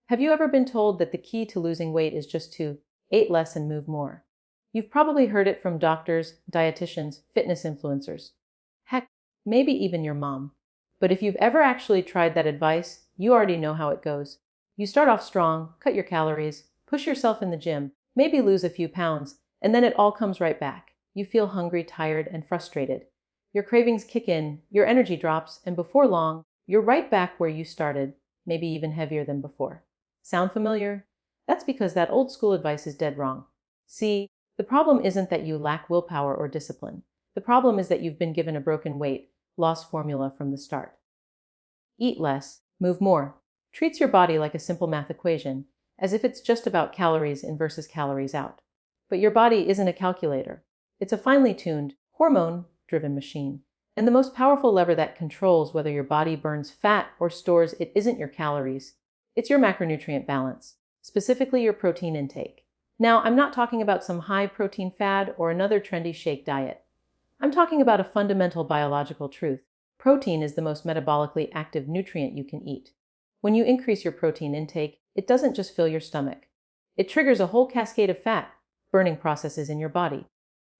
Have you ever been told that the key to losing weight is just to eat less and move more? You've probably heard it from doctors, dietitians, fitness influencers. Heck, maybe even your mom. But if you've ever actually tried that advice, you already know how it goes. You start off strong, cut your calories, push yourself in the gym, maybe lose a few pounds, and then it all comes right back. You feel hungry, tired, and frustrated. Your cravings kick in, your energy drops, and before long, you're right back where you started, maybe even heavier than before. Sound familiar? That's because that old school advice is dead wrong. See, the problem isn't that you lack willpower or discipline. The problem is that you've been given a broken weight loss formula from the start. Eat less, move more. Treats your body like a simple math equation, as if it's just about calories in versus calories out. But your body isn't a calculator. It's a finely tuned, hormone-driven machine. And the most powerful lever that controls whether your body burns fat or stores it isn't your calories. It's your macronutrient balance, specifically your protein intake. Now, I'm not talking about some high-protein fad or another trendy shake diet. I'm talking about a fundamental biological truth. Protein is the most metabolically active nutrient you can eat. When you increase your protein intake, it doesn't just fill your stomach. It triggers a whole cascade of fat burning processes in your body.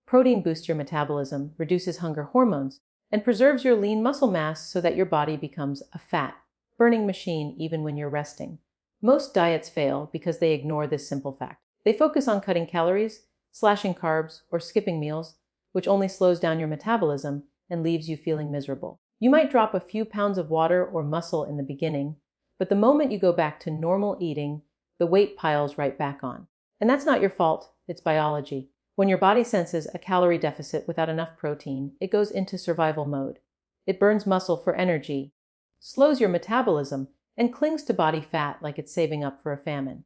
Protein boosts your metabolism, reduces hunger hormones, and preserves your lean muscle mass so that your body becomes a fat burning machine even when you're resting. Most diets fail because they ignore this simple fact. They focus on cutting calories, slashing carbs, or skipping meals, which only slows down your metabolism and leaves you feeling miserable. You might drop a few pounds of water or muscle in the beginning, but the moment you go back to normal eating, the weight piles right back on. And that's not your fault, it's biology. When your body senses a calorie deficit without enough protein, it goes into survival mode. It burns muscle for energy, slows your metabolism, and clings to body fat like it's saving up for a famine.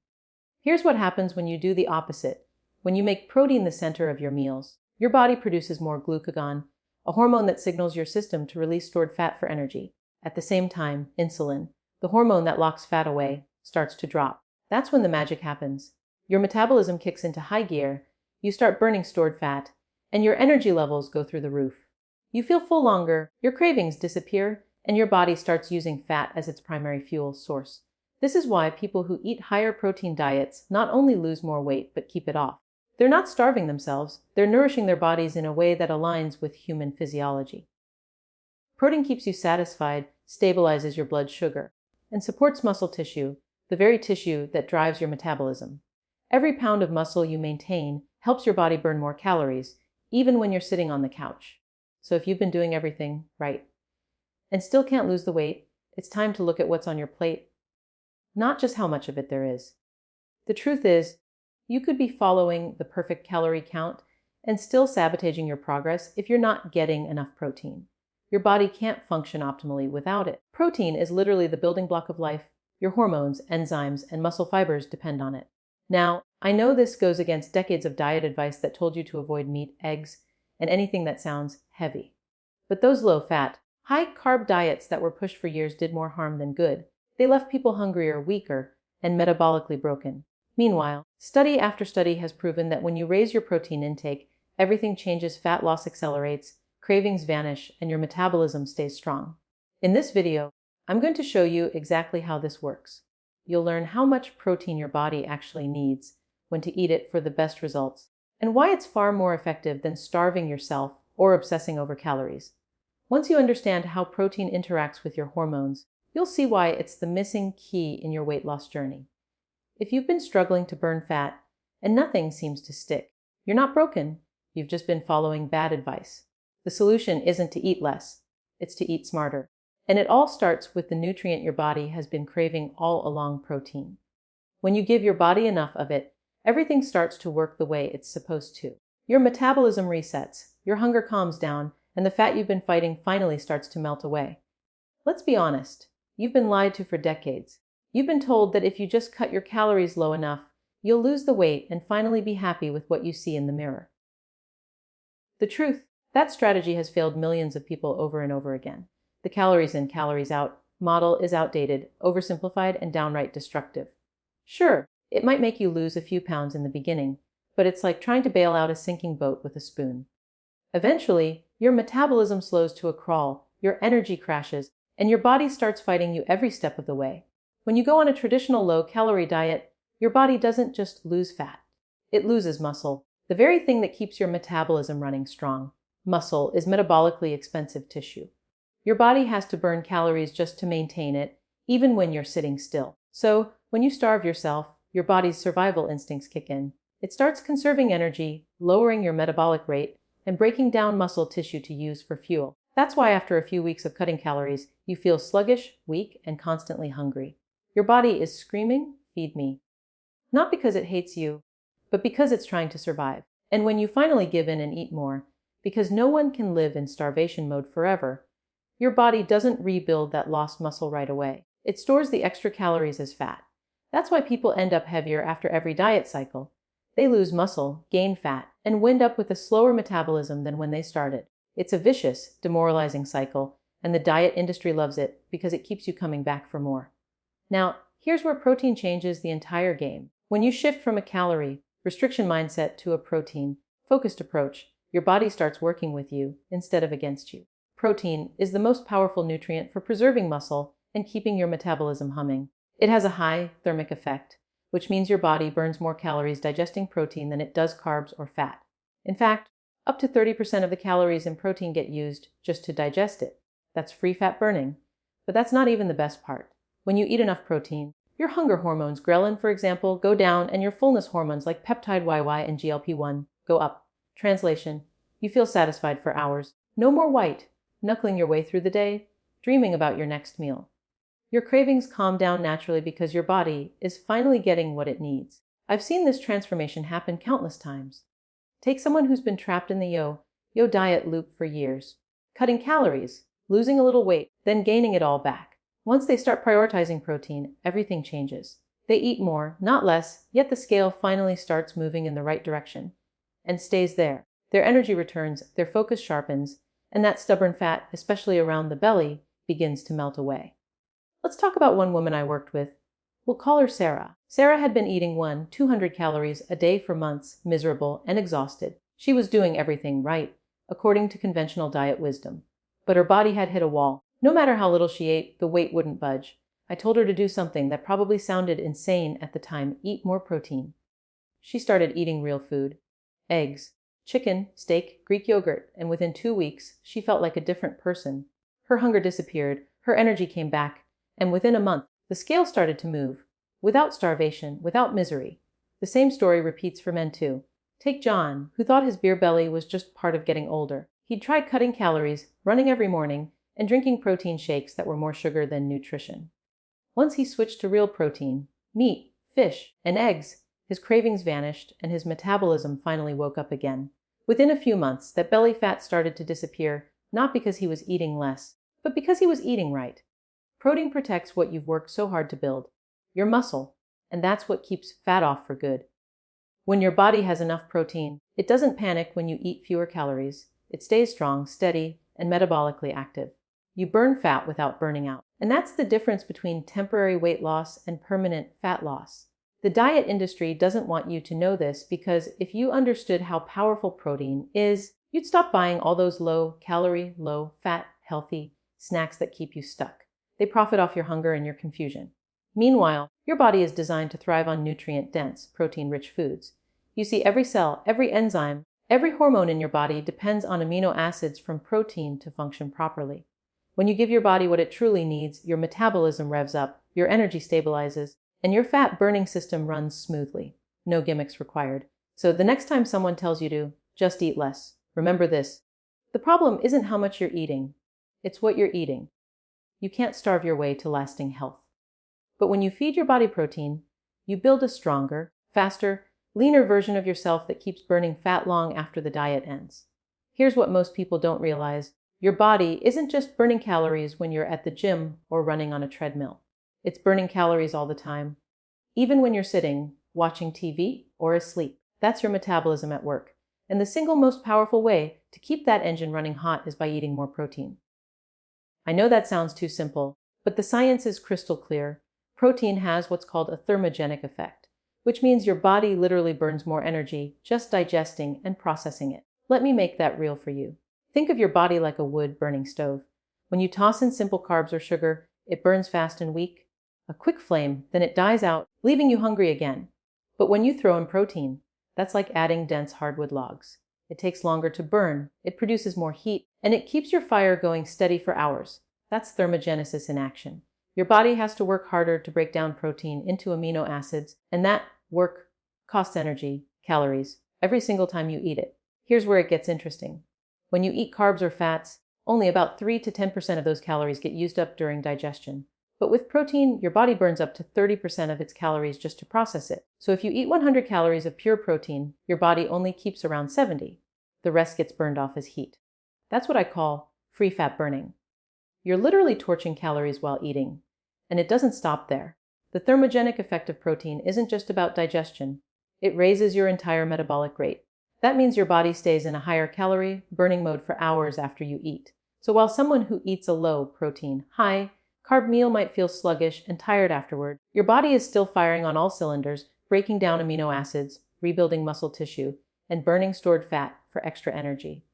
Here's what happens when you do the opposite. When you make protein the center of your meals, your body produces more glucagon, a hormone that signals your system to release stored fat for energy. At the same time, insulin, the hormone that locks fat away, starts to drop. That's when the magic happens. Your metabolism kicks into high gear, you start burning stored fat, and your energy levels go through the roof. You feel full longer, your cravings disappear, and your body starts using fat as its primary fuel source. This is why people who eat higher protein diets not only lose more weight, but keep it off. They're not starving themselves, they're nourishing their bodies in a way that aligns with human physiology. Protein keeps you satisfied, stabilizes your blood sugar, and supports muscle tissue, the very tissue that drives your metabolism. Every pound of muscle you maintain helps your body burn more calories, even when you're sitting on the couch. So if you've been doing everything right and still can't lose the weight, it's time to look at what's on your plate, not just how much of it there is. The truth is, you could be following the perfect calorie count and still sabotaging your progress if you're not getting enough protein. Your body can't function optimally without it. Protein is literally the building block of life. Your hormones, enzymes, and muscle fibers depend on it. Now, I know this goes against decades of diet advice that told you to avoid meat, eggs, and anything that sounds heavy. But those low-fat, high-carb diets that were pushed for years did more harm than good. They left people hungrier, weaker, and metabolically broken. Meanwhile, study after study has proven that when you raise your protein intake, everything changes, fat loss accelerates, cravings vanish, and your metabolism stays strong. In this video, I'm going to show you exactly how this works. You'll learn how much protein your body actually needs, when to eat it for the best results, and why it's far more effective than starving yourself or obsessing over calories. Once you understand how protein interacts with your hormones, you'll see why it's the missing key in your weight loss journey. If you've been struggling to burn fat and nothing seems to stick, you're not broken, you've just been following bad advice. The solution isn't to eat less, it's to eat smarter. And it all starts with the nutrient your body has been craving all along: protein. When you give your body enough of it, everything starts to work the way it's supposed to. Your metabolism resets, your hunger calms down, and the fat you've been fighting finally starts to melt away. Let's be honest, you've been lied to for decades. You've been told that if you just cut your calories low enough, you'll lose the weight and finally be happy with what you see in the mirror. The truth, that strategy has failed millions of people over and over again. The calories in, calories out model is outdated, oversimplified, and downright destructive. Sure, it might make you lose a few pounds in the beginning, but it's like trying to bail out a sinking boat with a spoon. Eventually, your metabolism slows to a crawl, your energy crashes, and your body starts fighting you every step of the way. When you go on a traditional low-calorie diet, your body doesn't just lose fat. It loses muscle, the very thing that keeps your metabolism running strong. Muscle is metabolically expensive tissue. Your body has to burn calories just to maintain it, even when you're sitting still. So, when you starve yourself, your body's survival instincts kick in. It starts conserving energy, lowering your metabolic rate, and breaking down muscle tissue to use for fuel. That's why after a few weeks of cutting calories, you feel sluggish, weak, and constantly hungry. Your body is screaming, "Feed me." Not because it hates you, but because it's trying to survive. And when you finally give in and eat more, because no one can live in starvation mode forever, your body doesn't rebuild that lost muscle right away. It stores the extra calories as fat. That's why people end up heavier after every diet cycle. They lose muscle, gain fat, and wind up with a slower metabolism than when they started. It's a vicious, demoralizing cycle, and the diet industry loves it because it keeps you coming back for more. Now, here's where protein changes the entire game. When you shift from a calorie restriction mindset to a protein-focused approach, your body starts working with you instead of against you. Protein is the most powerful nutrient for preserving muscle and keeping your metabolism humming. It has a high thermic effect, which means your body burns more calories digesting protein than it does carbs or fat. In fact, up to 30% of the calories in protein get used just to digest it. That's free fat burning. But that's not even the best part. When you eat enough protein, your hunger hormones, ghrelin for example, go down, and your fullness hormones like peptide YY and GLP-1 go up. Translation: you feel satisfied for hours. No more white, knuckling your way through the day, dreaming about your next meal. Your cravings calm down naturally because your body is finally getting what it needs. I've seen this transformation happen countless times. Take someone who's been trapped in the yo-yo diet loop for years, cutting calories, losing a little weight, then gaining it all back. Once they start prioritizing protein, everything changes. They eat more, not less, yet the scale finally starts moving in the right direction and stays there. Their energy returns, their focus sharpens, and that stubborn fat, especially around the belly, begins to melt away. Let's talk about one woman I worked with. We'll call her Sarah. Sarah had been eating 200 calories a day for months, miserable and exhausted. She was doing everything right, according to conventional diet wisdom. But her body had hit a wall. No matter how little she ate, the weight wouldn't budge. I told her to do something that probably sounded insane at the time: eat more protein. She started eating real food: eggs, chicken, steak, Greek yogurt, and within 2 weeks, she felt like a different person. Her hunger disappeared, her energy came back, and within a month, the scale started to move. Without starvation, without misery. The same story repeats for men too. Take John, who thought his beer belly was just part of getting older. He'd tried cutting calories, running every morning, and drinking protein shakes that were more sugar than nutrition. Once he switched to real protein, meat, fish, and eggs, his cravings vanished and his metabolism finally woke up again. Within a few months, that belly fat started to disappear, not because he was eating less, but because he was eating right. Protein protects what you've worked so hard to build, your muscle, and that's what keeps fat off for good. When your body has enough protein, it doesn't panic when you eat fewer calories. It stays strong, steady, and metabolically active. You burn fat without burning out. And that's the difference between temporary weight loss and permanent fat loss. The diet industry doesn't want you to know this because if you understood how powerful protein is, you'd stop buying all those low-calorie, low-fat, healthy snacks that keep you stuck. They profit off your hunger and your confusion. Meanwhile, your body is designed to thrive on nutrient-dense, protein-rich foods. You see, every cell, every enzyme, every hormone in your body depends on amino acids from protein to function properly. When you give your body what it truly needs, your metabolism revs up, your energy stabilizes, and your fat-burning system runs smoothly. No gimmicks required. So the next time someone tells you to just eat less, remember this: the problem isn't how much you're eating, it's what you're eating. You can't starve your way to lasting health. But when you feed your body protein, you build a stronger, faster, leaner version of yourself that keeps burning fat long after the diet ends. Here's what most people don't realize: your body isn't just burning calories when you're at the gym or running on a treadmill. It's burning calories all the time, even when you're sitting, watching TV, or asleep. That's your metabolism at work. And the single most powerful way to keep that engine running hot is by eating more protein. I know that sounds too simple, but the science is crystal clear. Protein has what's called a thermogenic effect, which means your body literally burns more energy just digesting and processing it. Let me make that real for you. Think of your body like a wood-burning stove. When you toss in simple carbs or sugar, it burns fast and weak. A quick flame, then it dies out, leaving you hungry again. But when you throw in protein, that's like adding dense hardwood logs. It takes longer to burn, it produces more heat, and it keeps your fire going steady for hours. That's thermogenesis in action. Your body has to work harder to break down protein into amino acids, and that work costs energy, calories, every single time you eat it. Here's where it gets interesting. When you eat carbs or fats, only about 3 to 10% of those calories get used up during digestion. But with protein, your body burns up to 30% of its calories just to process it. So if you eat 100 calories of pure protein, your body only keeps around 70. The rest gets burned off as heat. That's what I call free fat burning. You're literally torching calories while eating. And it doesn't stop there. The thermogenic effect of protein isn't just about digestion. It raises your entire metabolic rate. That means your body stays in a higher calorie burning mode for hours after you eat. So while someone who eats a low protein, high carb meal might feel sluggish and tired afterward, your body is still firing on all cylinders, breaking down amino acids, rebuilding muscle tissue, and burning stored fat for extra energy.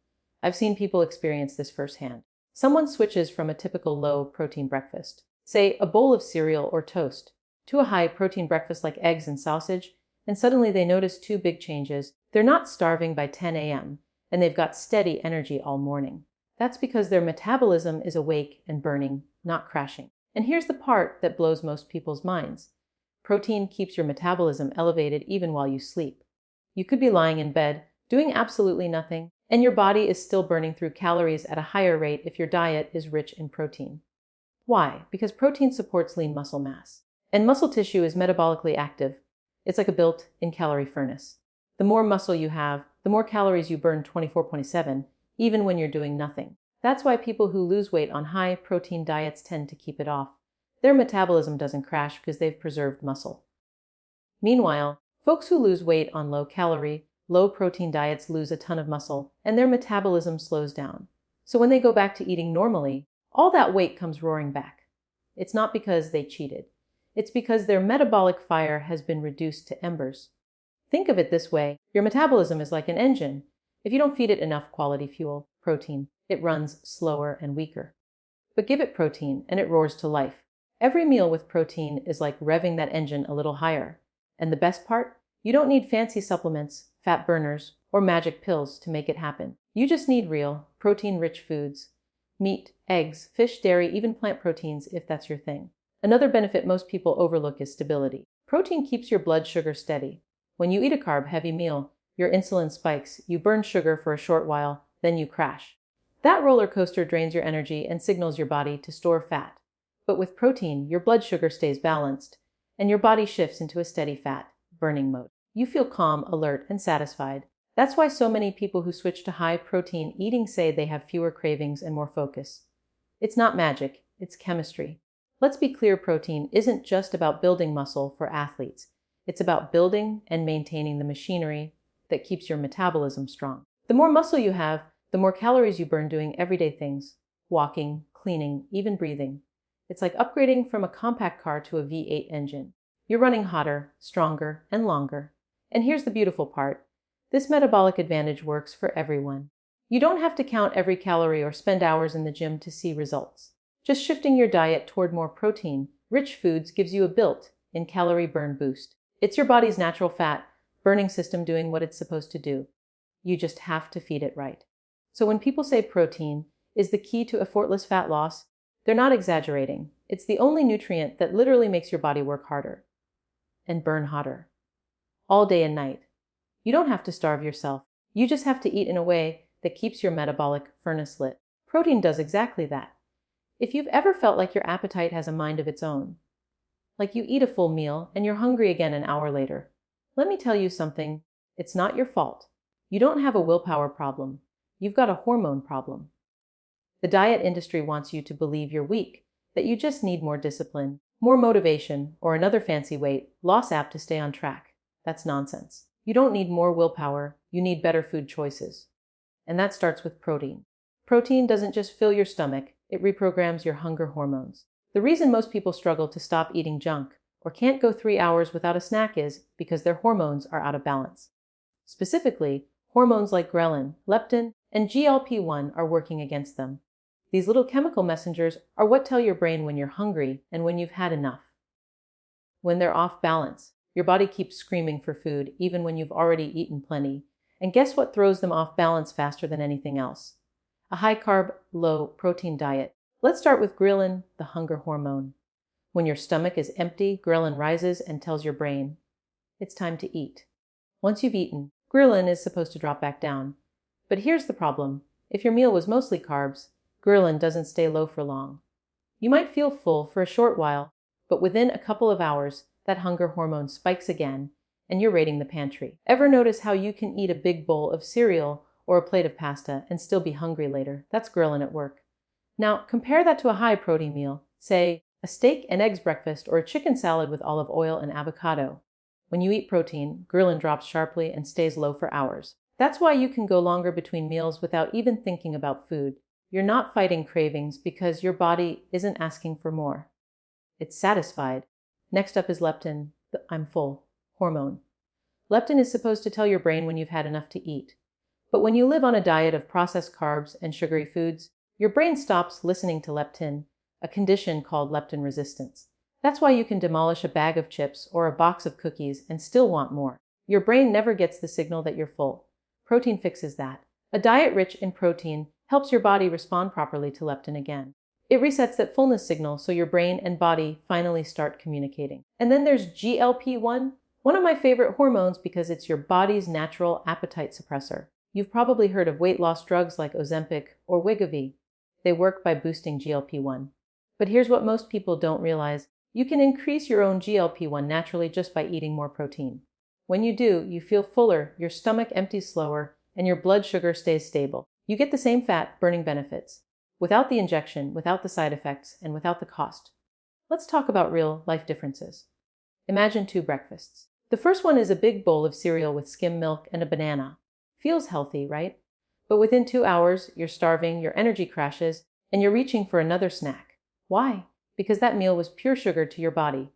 I've seen people experience this firsthand. Someone switches from a typical low-protein breakfast, say a bowl of cereal or toast, to a high-protein breakfast like eggs and sausage, and suddenly they notice two big changes. They're not starving by 10 a.m., and they've got steady energy all morning. That's because their metabolism is awake and burning, not crashing. And here's the part that blows most people's minds. Protein keeps your metabolism elevated even while you sleep. You could be lying in bed, doing absolutely nothing, and your body is still burning through calories at a higher rate if your diet is rich in protein. Why? Because protein supports lean muscle mass. And muscle tissue is metabolically active. It's like a built-in calorie furnace. The more muscle you have, the more calories you burn 24/7, even when you're doing nothing. That's why people who lose weight on high-protein diets tend to keep it off. Their metabolism doesn't crash because they've preserved muscle. Meanwhile, folks who lose weight on low-calorie, low-protein diets lose a ton of muscle, and their metabolism slows down. So when they go back to eating normally, all that weight comes roaring back. It's not because they cheated. It's because their metabolic fire has been reduced to embers. Think of it this way. Your metabolism is like an engine. If you don't feed it enough quality fuel, protein, it runs slower and weaker. But give it protein, and it roars to life. Every meal with protein is like revving that engine a little higher. And the best part? You don't need fancy supplements, fat burners, or magic pills to make it happen. You just need real, protein-rich foods. Meat, eggs, fish, dairy, even plant proteins if that's your thing. Another benefit most people overlook is stability. Protein keeps your blood sugar steady. When you eat a carb-heavy meal, your insulin spikes, you burn sugar for a short while, then you crash. That roller coaster drains your energy and signals your body to store fat. But with protein, your blood sugar stays balanced, and your body shifts into a steady fat burning mode. You feel calm, alert, and satisfied. That's why so many people who switch to high-protein eating say they have fewer cravings and more focus. It's not magic, it's chemistry. Let's be clear, protein isn't just about building muscle for athletes. It's about building and maintaining the machinery that keeps your metabolism strong. The more muscle you have, the more calories you burn doing everyday things. Walking, cleaning, even breathing. It's like upgrading from a compact car to a V8 engine. You're running hotter, stronger, and longer. And here's the beautiful part. This metabolic advantage works for everyone. You don't have to count every calorie or spend hours in the gym to see results. Just shifting your diet toward more protein-rich foods gives you a built-in calorie burn boost. It's your body's natural fat burning system doing what it's supposed to do. You just have to feed it right. So when people say protein is the key to effortless fat loss, they're not exaggerating. It's the only nutrient that literally makes your body work harder and burn hotter, all day and night. You don't have to starve yourself. You just have to eat in a way that keeps your metabolic furnace lit. Protein does exactly that. If you've ever felt like your appetite has a mind of its own, like you eat a full meal and you're hungry again an hour later, let me tell you something. It's not your fault. You don't have a willpower problem. You've got a hormone problem. The diet industry wants you to believe you're weak, that you just need more discipline, more motivation, or another fancy weight loss app to stay on track. That's nonsense. You don't need more willpower, you need better food choices. And that starts with protein. Protein doesn't just fill your stomach, it reprograms your hunger hormones. The reason most people struggle to stop eating junk or can't go 3 hours without a snack is because their hormones are out of balance. Specifically, hormones like ghrelin, leptin, and GLP-1 are working against them. These little chemical messengers are what tell your brain when you're hungry and when you've had enough. When they're off balance, your body keeps screaming for food even when you've already eaten plenty. And guess what throws them off balance faster than anything else? A high-carb, low-protein diet. Let's start with ghrelin, the hunger hormone. When your stomach is empty, ghrelin rises and tells your brain, it's time to eat. Once you've eaten, ghrelin is supposed to drop back down. But here's the problem. If your meal was mostly carbs, ghrelin doesn't stay low for long. You might feel full for a short while, but within a couple of hours, that hunger hormone spikes again, and you're raiding the pantry. Ever notice how you can eat a big bowl of cereal or a plate of pasta and still be hungry later? That's ghrelin at work. Now, compare that to a high-protein meal, say a steak and eggs breakfast or a chicken salad with olive oil and avocado. When you eat protein, ghrelin drops sharply and stays low for hours. That's why you can go longer between meals without even thinking about food. You're not fighting cravings because your body isn't asking for more. It's satisfied. Next up is leptin, the I'm full hormone. Leptin is supposed to tell your brain when you've had enough to eat. But when you live on a diet of processed carbs and sugary foods, your brain stops listening to leptin, a condition called leptin resistance. That's why you can demolish a bag of chips or a box of cookies and still want more. Your brain never gets the signal that you're full. Protein fixes that. A diet rich in protein helps your body respond properly to leptin again. It resets that fullness signal so your brain and body finally start communicating. And then there's GLP-1, one of my favorite hormones because it's your body's natural appetite suppressor. You've probably heard of weight loss drugs like Ozempic or Wegovy. They work by boosting GLP-1. But here's what most people don't realize. You can increase your own GLP-1 naturally just by eating more protein. When you do, you feel fuller, your stomach empties slower, and your blood sugar stays stable. You get the same fat-burning benefits, without the injection, without the side effects, and without the cost. Let's talk about real-life differences. Imagine 2 breakfasts. The first one is a big bowl of cereal with skim milk and a banana. Feels healthy, right? But within 2 hours, you're starving, your energy crashes, and you're reaching for another snack. Why? Because that meal was pure sugar to your body.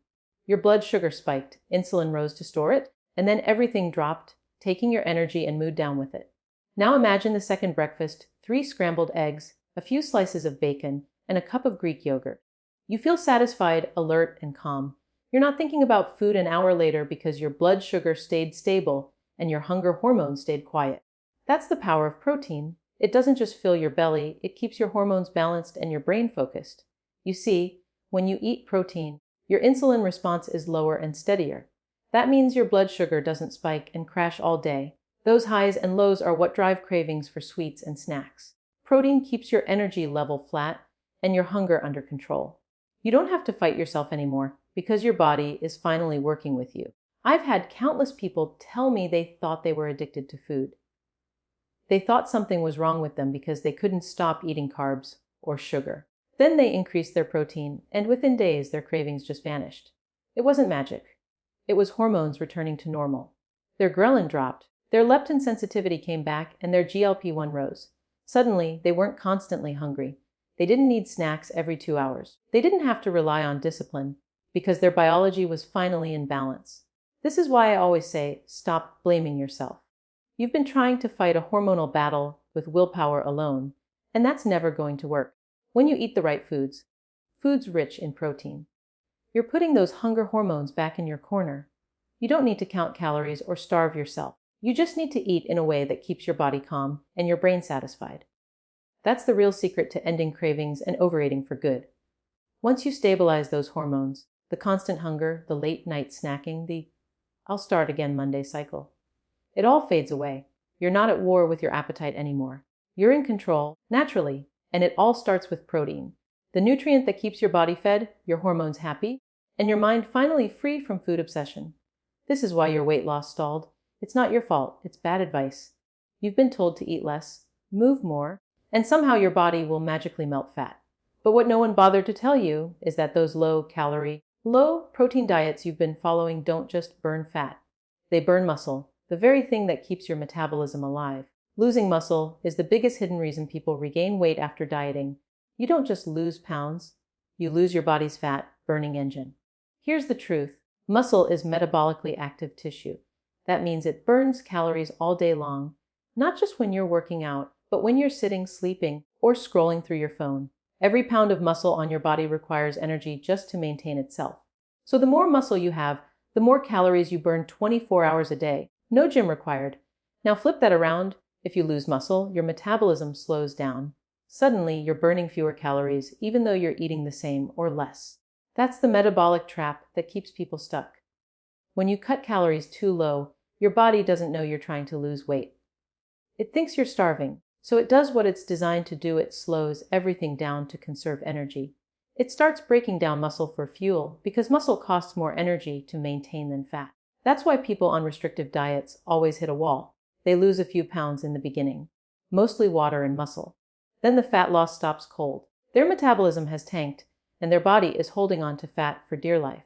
Your blood sugar spiked, insulin rose to store it, and then everything dropped, taking your energy and mood down with it. Now imagine the second breakfast, 3 scrambled eggs, a few slices of bacon, and a cup of Greek yogurt. You feel satisfied, alert, and calm. You're not thinking about food an hour later because your blood sugar stayed stable and your hunger hormone stayed quiet. That's the power of protein. It doesn't just fill your belly, it keeps your hormones balanced and your brain focused. You see, when you eat protein, your insulin response is lower and steadier. That means your blood sugar doesn't spike and crash all day. Those highs and lows are what drive cravings for sweets and snacks. Protein keeps your energy level flat and your hunger under control. You don't have to fight yourself anymore because your body is finally working with you. I've had countless people tell me they thought they were addicted to food. They thought something was wrong with them because they couldn't stop eating carbs or sugar. Then they increased their protein, and within days their cravings just vanished. It wasn't magic. It was hormones returning to normal. Their ghrelin dropped, their leptin sensitivity came back, and their GLP-1 rose. Suddenly, they weren't constantly hungry. They didn't need snacks every 2 hours. They didn't have to rely on discipline because their biology was finally in balance. This is why I always say, stop blaming yourself. You've been trying to fight a hormonal battle with willpower alone, and that's never going to work. When you eat the right foods rich in protein, you're putting those hunger hormones back in your corner. You don't need to count calories or starve yourself. You just need to eat in a way that keeps your body calm and your brain satisfied. That's the real secret to ending cravings and overeating for good. Once you stabilize those hormones, the constant hunger, the late night snacking, the I'll start again Monday cycle, it all fades away. You're not at war with your appetite anymore. You're in control, naturally, and it all starts with protein, the nutrient that keeps your body fed, your hormones happy, and your mind finally free from food obsession. This is why your weight loss stalled. It's not your fault, it's bad advice. You've been told to eat less, move more, and somehow your body will magically melt fat. But what no one bothered to tell you is that those low-calorie, low-protein diets you've been following don't just burn fat. They burn muscle, the very thing that keeps your metabolism alive. Losing muscle is the biggest hidden reason people regain weight after dieting. You don't just lose pounds, you lose your body's fat-burning engine. Here's the truth. Muscle is metabolically active tissue. That means it burns calories all day long, not just when you're working out, but when you're sitting, sleeping, or scrolling through your phone. Every pound of muscle on your body requires energy just to maintain itself. So the more muscle you have, the more calories you burn 24 hours a day. No gym required. Now flip that around. If you lose muscle, your metabolism slows down. Suddenly, you're burning fewer calories, even though you're eating the same or less. That's the metabolic trap that keeps people stuck. When you cut calories too low, your body doesn't know you're trying to lose weight. It thinks you're starving, so it does what it's designed to do. It slows everything down to conserve energy. It starts breaking down muscle for fuel because muscle costs more energy to maintain than fat. That's why people on restrictive diets always hit a wall. They lose a few pounds in the beginning, mostly water and muscle. Then the fat loss stops cold. Their metabolism has tanked, and their body is holding on to fat for dear life.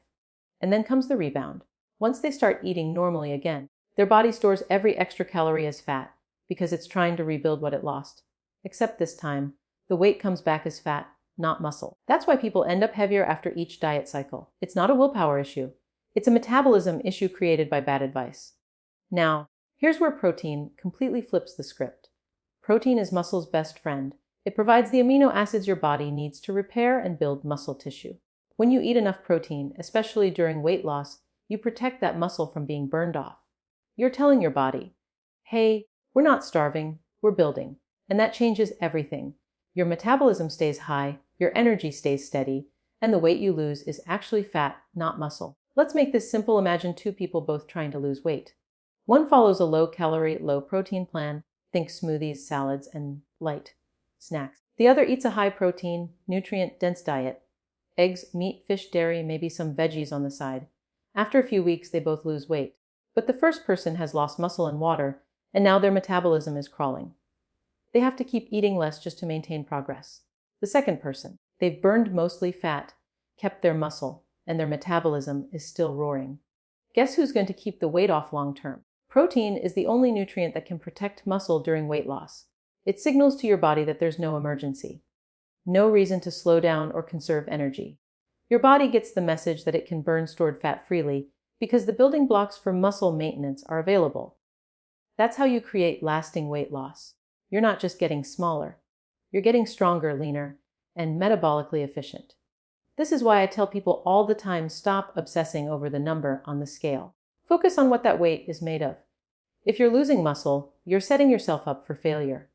And then comes the rebound. Once they start eating normally again, their body stores every extra calorie as fat because it's trying to rebuild what it lost. Except this time, the weight comes back as fat, not muscle. That's why people end up heavier after each diet cycle. It's not a willpower issue. It's a metabolism issue created by bad advice. Now, here's where protein completely flips the script. Protein is muscle's best friend. It provides the amino acids your body needs to repair and build muscle tissue. When you eat enough protein, especially during weight loss, you protect that muscle from being burned off. You're telling your body, hey, we're not starving, we're building. And that changes everything. Your metabolism stays high, your energy stays steady, and the weight you lose is actually fat, not muscle. Let's make this simple. Imagine two people both trying to lose weight. One follows a low-calorie, low-protein plan. Think smoothies, salads, and light snacks. The other eats a high-protein, nutrient-dense diet. Eggs, meat, fish, dairy, maybe some veggies on the side. After a few weeks, they both lose weight. But the first person has lost muscle and water, and now their metabolism is crawling. They have to keep eating less just to maintain progress. The second person, they've burned mostly fat, kept their muscle, and their metabolism is still roaring. Guess who's going to keep the weight off long term? Protein is the only nutrient that can protect muscle during weight loss. It signals to your body that there's no emergency, no reason to slow down or conserve energy. Your body gets the message that it can burn stored fat freely because the building blocks for muscle maintenance are available. That's how you create lasting weight loss. You're not just getting smaller. You're getting stronger, leaner, and metabolically efficient. This is why I tell people all the time, stop obsessing over the number on the scale. Focus on what that weight is made of. If you're losing muscle, you're setting yourself up for failure.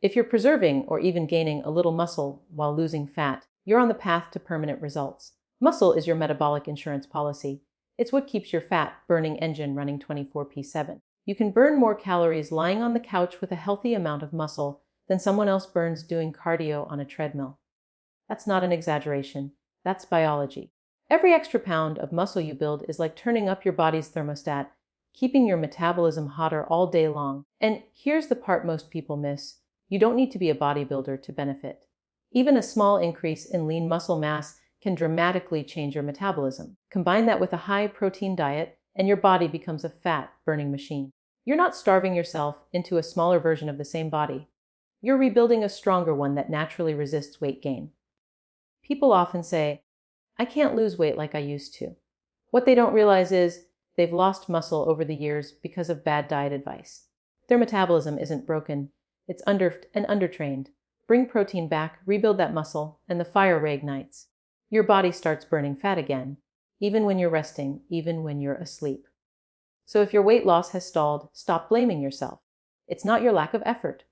If you're preserving or even gaining a little muscle while losing fat, you're on the path to permanent results. Muscle is your metabolic insurance policy. It's what keeps your fat-burning engine running 24/7. You can burn more calories lying on the couch with a healthy amount of muscle than someone else burns doing cardio on a treadmill. That's not an exaggeration. That's biology. Every extra pound of muscle you build is like turning up your body's thermostat, keeping your metabolism hotter all day long. And here's the part most people miss. You don't need to be a bodybuilder to benefit. Even a small increase in lean muscle mass can dramatically change your metabolism. Combine that with a high-protein diet, and your body becomes a fat-burning machine. You're not starving yourself into a smaller version of the same body. You're rebuilding a stronger one that naturally resists weight gain. People often say, I can't lose weight like I used to. What they don't realize is they've lost muscle over the years because of bad diet advice. Their metabolism isn't broken. It's undertrained. Bring protein back, rebuild that muscle, and the fire reignites. Your body starts burning fat again, even when you're resting, even when you're asleep. So if your weight loss has stalled, stop blaming yourself. It's not your lack of effort.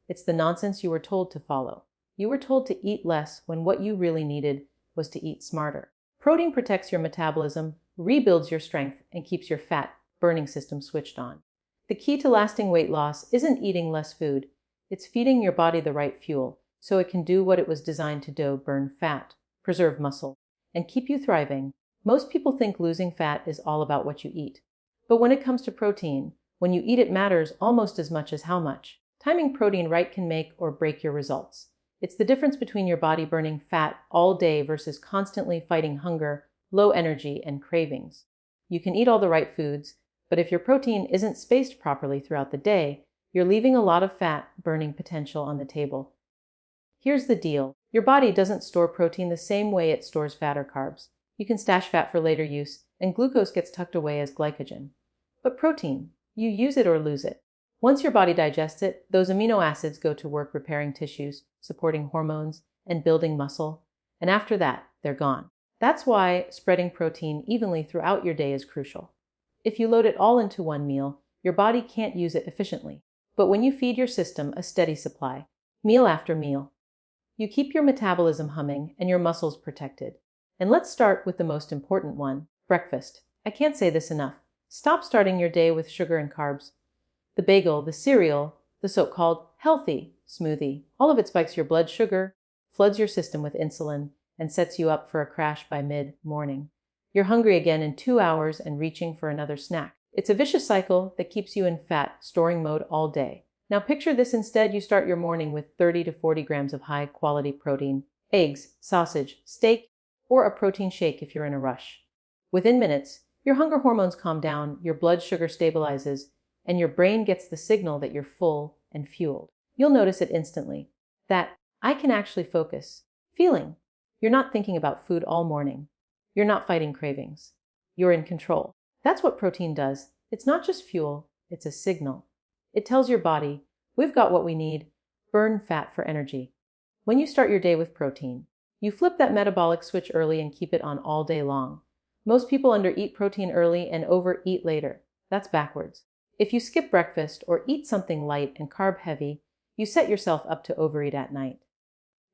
It's the nonsense you were told to follow. You were told to eat less when what you really needed was to eat smarter. Protein protects your metabolism, rebuilds your strength, and keeps your fat-burning system switched on. The key to lasting weight loss isn't eating less food. It's feeding your body the right fuel so it can do what it was designed to do: burn fat, preserve muscle, and keep you thriving. Most people think losing fat is all about what you eat. But when it comes to protein, when you eat it matters almost as much as how much. Timing protein right can make or break your results. It's the difference between your body burning fat all day versus constantly fighting hunger, low energy, and cravings. You can eat all the right foods, but if your protein isn't spaced properly throughout the day, you're leaving a lot of fat-burning potential on the table. Here's the deal. Your body doesn't store protein the same way it stores fat or carbs. You can stash fat for later use, and glucose gets tucked away as glycogen. But protein, you use it or lose it. Once your body digests it, those amino acids go to work repairing tissues, supporting hormones, and building muscle. And after that, they're gone. That's why spreading protein evenly throughout your day is crucial. If you load it all into one meal, your body can't use it efficiently. But when you feed your system a steady supply, meal after meal, you keep your metabolism humming and your muscles protected. And let's start with the most important one, breakfast. I can't say this enough. Stop starting your day with sugar and carbs. The bagel, the cereal, the so-called healthy smoothie, all of it spikes your blood sugar, floods your system with insulin, and sets you up for a crash by mid-morning. You're hungry again in 2 hours and reaching for another snack. It's a vicious cycle that keeps you in fat storing mode all day. Now picture this instead. You start your morning with 30 to 40 grams of high-quality protein, eggs, sausage, steak, or a protein shake if you're in a rush. Within minutes, your hunger hormones calm down, your blood sugar stabilizes, and your brain gets the signal that you're full and fueled. You'll notice it instantly. That I can actually focus. Feeling. You're not thinking about food all morning. You're not fighting cravings. You're in control. That's what protein does. It's not just fuel, it's a signal. It tells your body, we've got what we need, burn fat for energy. When you start your day with protein, you flip that metabolic switch early and keep it on all day long. Most people undereat protein early and overeat later. That's backwards. If you skip breakfast or eat something light and carb heavy, you set yourself up to overeat at night.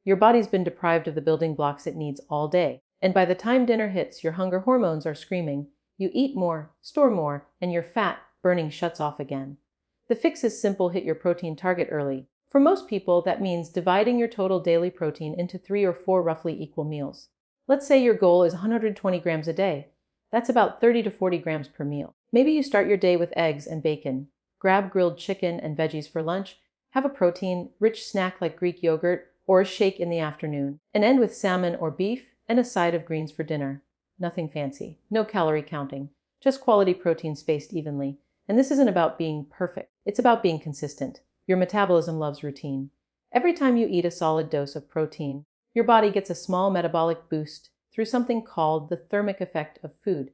Your body's been deprived of the building blocks it needs all day, and by the time dinner hits, your hunger hormones are screaming. You eat more, store more, and your fat burning shuts off again. The fix is simple. Hit your protein target early. For most people, that means dividing your total daily protein into 3 or 4 roughly equal meals. Let's say your goal is 120 grams a day. That's about 30 to 40 grams per meal. Maybe you start your day with eggs and bacon. Grab grilled chicken and veggies for lunch. Have a protein-rich snack like Greek yogurt or a shake in the afternoon. And end with salmon or beef and a side of greens for dinner. Nothing fancy. No calorie counting. Just quality protein spaced evenly. And this isn't about being perfect. It's about being consistent. Your metabolism loves routine. Every time you eat a solid dose of protein, your body gets a small metabolic boost through something called the thermic effect of food,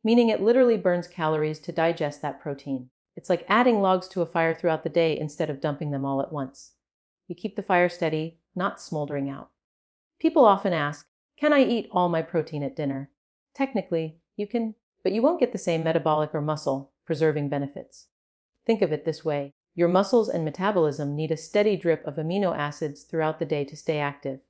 meaning it literally burns calories to digest that protein. It's like adding logs to a fire throughout the day instead of dumping them all at once. You keep the fire steady, not smoldering out. People often ask, can I eat all my protein at dinner? Technically, you can, but you won't get the same metabolic or muscle-preserving benefits. Think of it this way. Your muscles and metabolism need a steady drip of amino acids throughout the day to stay active.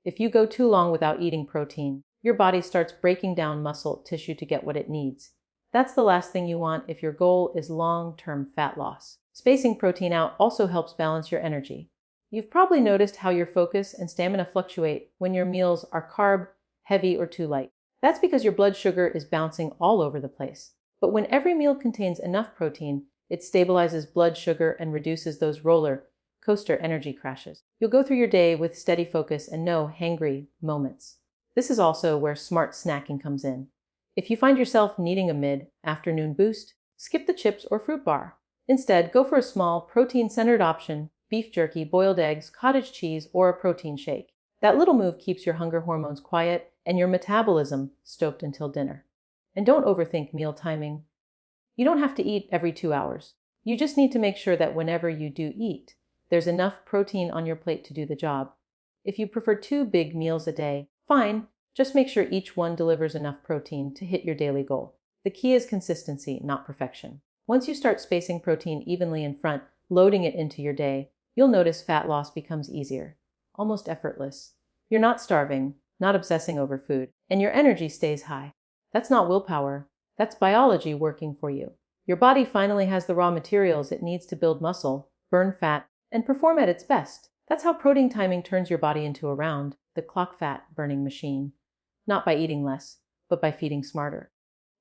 If you go too long without eating protein, your body starts breaking down muscle tissue to get what it needs. That's the last thing you want if your goal is long-term fat loss. Spacing protein out also helps balance your energy. You've probably noticed how your focus and stamina fluctuate when your meals are carb, heavy, or too light. That's because your blood sugar is bouncing all over the place. But when every meal contains enough protein, it stabilizes blood sugar and reduces those roller coaster energy crashes. You'll go through your day with steady focus and no hangry moments. This is also where smart snacking comes in. If you find yourself needing a mid-afternoon boost, skip the chips or fruit bar. Instead, go for a small, protein-centered option: beef jerky, boiled eggs, cottage cheese, or a protein shake. That little move keeps your hunger hormones quiet and your metabolism stoked until dinner. And don't overthink meal timing. You don't have to eat every 2 hours. You just need to make sure that whenever you do eat, there's enough protein on your plate to do the job. If you prefer 2 big meals a day, fine. Just make sure each one delivers enough protein to hit your daily goal. The key is consistency, not perfection. Once you start spacing protein evenly in front, loading it into your day, you'll notice fat loss becomes easier, almost effortless. You're not starving, not obsessing over food, and your energy stays high. That's not willpower. That's biology working for you. Your body finally has the raw materials it needs to build muscle, burn fat, and perform at its best. That's how protein timing turns your body into a round, the clock fat burning machine. Not by eating less, but by feeding smarter.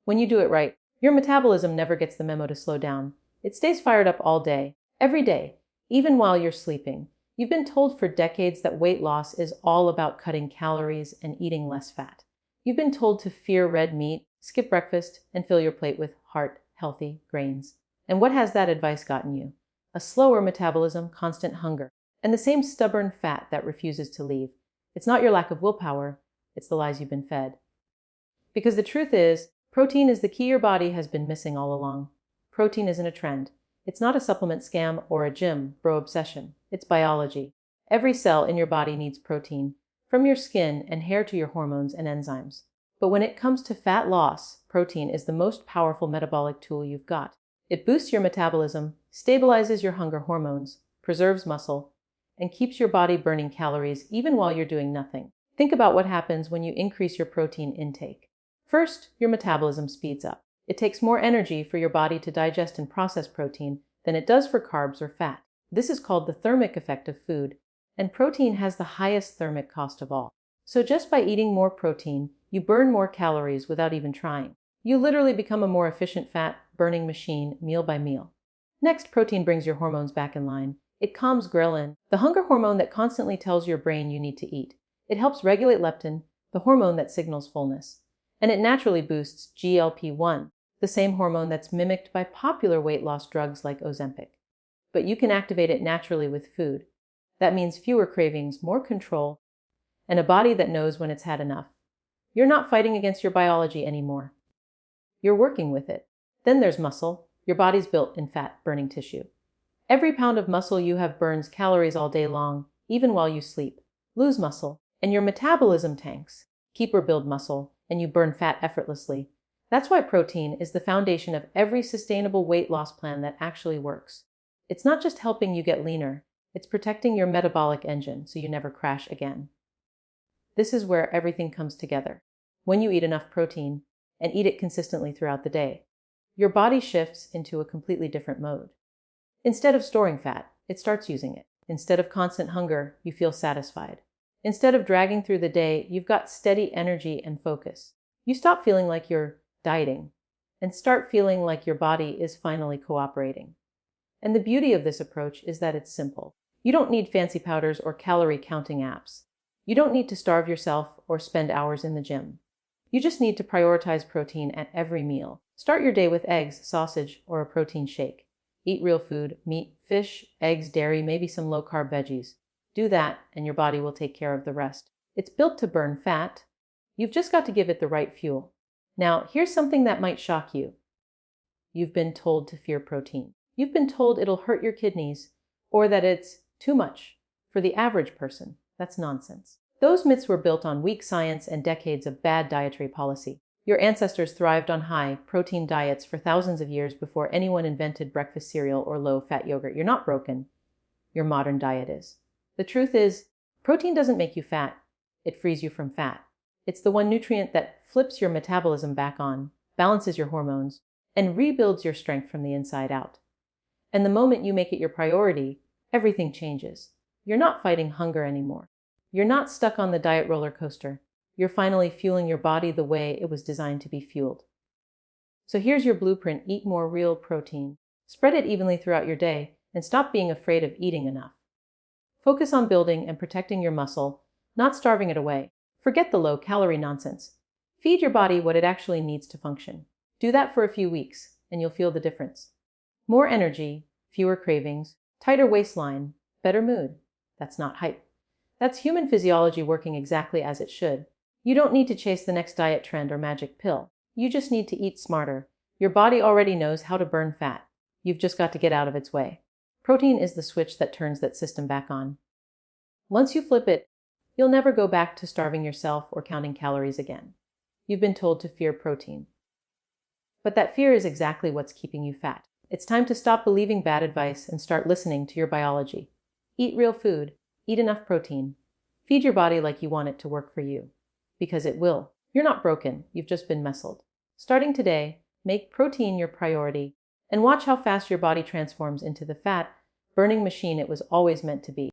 When you do it right, your metabolism never gets the memo to slow down. It stays fired up all day, every day, even while you're sleeping. You've been told for decades that weight loss is all about cutting calories and eating less fat. You've been told to fear red meat, skip breakfast, and fill your plate with heart-healthy grains. And what has that advice gotten you? A slower metabolism, constant hunger, and the same stubborn fat that refuses to leave. It's not your lack of willpower, it's the lies you've been fed. Because the truth is, protein is the key your body has been missing all along. Protein isn't a trend. It's not a supplement scam or a gym bro obsession. It's biology. Every cell in your body needs protein, from your skin and hair to your hormones and enzymes. But when it comes to fat loss, protein is the most powerful metabolic tool you've got. It boosts your metabolism, stabilizes your hunger hormones, preserves muscle, and keeps your body burning calories even while you're doing nothing. Think about what happens when you increase your protein intake. First, your metabolism speeds up. It takes more energy for your body to digest and process protein than it does for carbs or fat. This is called the thermic effect of food, and protein has the highest thermic cost of all. So just by eating more protein, you burn more calories without even trying. You literally become a more efficient fat-burning machine meal by meal. Next, protein brings your hormones back in line. It calms ghrelin, the hunger hormone that constantly tells your brain you need to eat. It helps regulate leptin, the hormone that signals fullness. And it naturally boosts GLP-1, the same hormone that's mimicked by popular weight loss drugs like Ozempic. But you can activate it naturally with food. That means fewer cravings, more control, and a body that knows when it's had enough. You're not fighting against your biology anymore. You're working with it. Then there's muscle. Your body's built in fat-burning tissue. Every pound of muscle you have burns calories all day long, even while you sleep. Lose muscle, and your metabolism tanks. Keep or build muscle, and you burn fat effortlessly. That's why protein is the foundation of every sustainable weight loss plan that actually works. It's not just helping you get leaner, it's protecting your metabolic engine so you never crash again. This is where everything comes together. When you eat enough protein, and eat it consistently throughout the day, your body shifts into a completely different mode. Instead of storing fat, it starts using it. Instead of constant hunger, you feel satisfied. Instead of dragging through the day, you've got steady energy and focus. You stop feeling like you're dieting and start feeling like your body is finally cooperating. And the beauty of this approach is that it's simple. You don't need fancy powders or calorie counting apps. You don't need to starve yourself or spend hours in the gym. You just need to prioritize protein at every meal. Start your day with eggs, sausage, or a protein shake. Eat real food, meat, fish, eggs, dairy, maybe some low-carb veggies. Do that, and your body will take care of the rest. It's built to burn fat. You've just got to give it the right fuel. Now, here's something that might shock you. You've been told to fear protein. You've been told it'll hurt your kidneys, or that it's too much for the average person. That's nonsense. Those myths were built on weak science and decades of bad dietary policy. Your ancestors thrived on high-protein diets for thousands of years before anyone invented breakfast cereal or low-fat yogurt. You're not broken. Your modern diet is. The truth is, protein doesn't make you fat. It frees you from fat. It's the one nutrient that flips your metabolism back on, balances your hormones, and rebuilds your strength from the inside out. And the moment you make it your priority, everything changes. You're not fighting hunger anymore. You're not stuck on the diet roller coaster. You're finally fueling your body the way it was designed to be fueled. So here's your blueprint. Eat more real protein. Spread it evenly throughout your day, and stop being afraid of eating enough. Focus on building and protecting your muscle, not starving it away. Forget the low-calorie nonsense. Feed your body what it actually needs to function. Do that for a few weeks, and you'll feel the difference. More energy, fewer cravings, tighter waistline, better mood. That's not hype. That's human physiology working exactly as it should. You don't need to chase the next diet trend or magic pill. You just need to eat smarter. Your body already knows how to burn fat. You've just got to get out of its way. Protein is the switch that turns that system back on. Once you flip it, you'll never go back to starving yourself or counting calories again. You've been told to fear protein. But that fear is exactly what's keeping you fat. It's time to stop believing bad advice and start listening to your biology. Eat real food. Eat enough protein. Feed your body like you want it to work for you. Because it will. You're not broken. You've just been messled. Starting today, make protein your priority and watch how fast your body transforms into the fat-burning machine it was always meant to be.